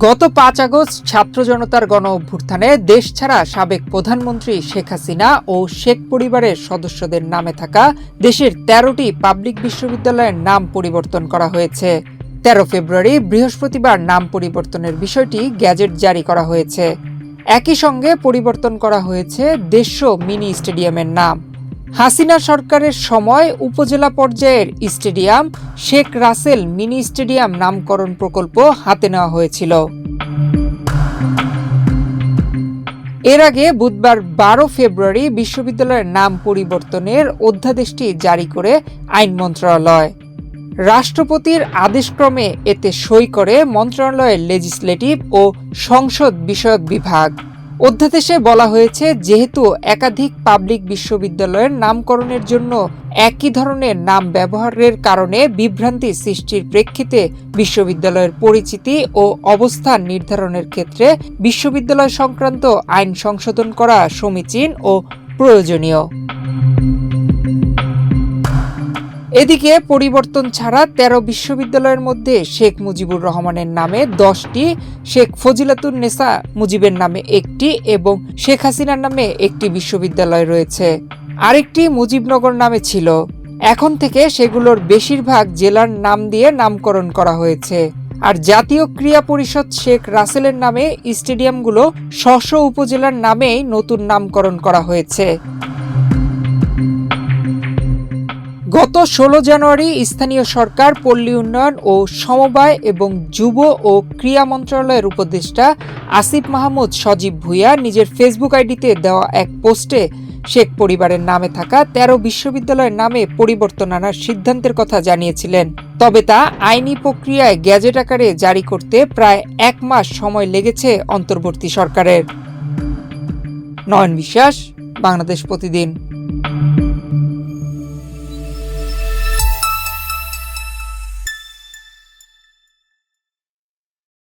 গত ৫ আগস্ট ছাত্র জনতার গণ অভ্যুত্থানে দেশ ছাড়া সাবেক প্রধানমন্ত্রী শেখ হাসিনা ও শেখ পরিবারের সদস্যদের নামে থাকা দেশের ১৩টি পাবলিক বিশ্ববিদ্যালয়ের নাম পরিবর্তন করা হয়েছে। ১৩ ফেব্রুয়ারি বৃহস্পতিবার নাম পরিবর্তনের বিষয়টি গেজেট জারি করা হয়েছে। একই সঙ্গে পরিবর্তন করা হয়েছে দেশীয় মিনি স্টেডিয়ামের নাম। হাসিনা সরকারের সময় উপজেলা পর্যায়ের stadium Sheikh Russel mini stadium নামকরণ প্রকল্প হাতে নেওয়া হয়েছিল। এর আগে বুধবার ১২ ফেব্রুয়ারি বিশ্ববিদ্যালয়ের নাম পরিবর্তনের অধ্যাদেশটি জারি করে আইন মন্ত্রণালয়। রাষ্ট্রপতির আদেশক্রমে এতে সই করে মন্ত্রণালয়ের লেজিসলেটিভ ও সংসদ বিষয়ক বিভাগ। অধ্যাদেশে বলা হয়েছে, যেহেতু একাধিক পাবলিক বিশ্ববিদ্যালয়ের নামকরণের জন্য একই ধরনের নাম ব্যবহারের কারণে বিভ্রান্তি সৃষ্টির প্রেক্ষিতে বিশ্ববিদ্যালয়ের পরিচিতি ও অবস্থান নির্ধারণের ক্ষেত্রে বিশ্ববিদ্যালয় সংক্রান্ত আইন সংশোধন করা সমীচীন ও প্রয়োজনীয়। এদিকে পরিবর্তন ছাড়া ১৩ বিশ্ববিদ্যালয়ের মধ্যে শেখ মুজিবুর রহমানের নামে ১০টি, শেখ ফজিলাতুন্নেসা মুজিবের নামে ১টি এবং শেখ হাসিনার নামে ১টি বিশ্ববিদ্যালয় রয়েছে। আরেকটি মুজিবনগর নামে ছিল। এখন থেকে সেগুলোর বেশিরভাগ জেলার নাম দিয়ে নামকরণ করা হয়েছে। আর জাতীয় ক্রীড়া পরিষদ শেখ রাসেলের নামে স্টেডিয়ামগুলো স্ব উপজেলার নামেই নতুন নামকরণ করা হয়েছে। গত ১৬ জানুয়ারি স্থানীয় সরকার, পল্লী উন্নয়ন ও সমবায় এবং যুব ও ক্রীড়া মন্ত্রণালয়ের উপদেষ্টা আসিফ মাহমুদ সজীব ভুঁইয়া নিজের ফেসবুক আইডিতে দেওয়া এক পোস্টে শেখ পরিবারের নামে থাকা ১৩ বিশ্ববিদ্যালয়ের নামে পরিবর্তন আনার সিদ্ধান্তের কথা জানিয়েছিলেন। তবে তা আইনি প্রক্রিয়ায় গেজেট আকারে জারি করতে প্রায় ১ মাস সময় লেগেছে অন্তর্বর্তী সরকারের। নয়ন বিশ্বাস, বাংলাদেশ প্রতিদিন।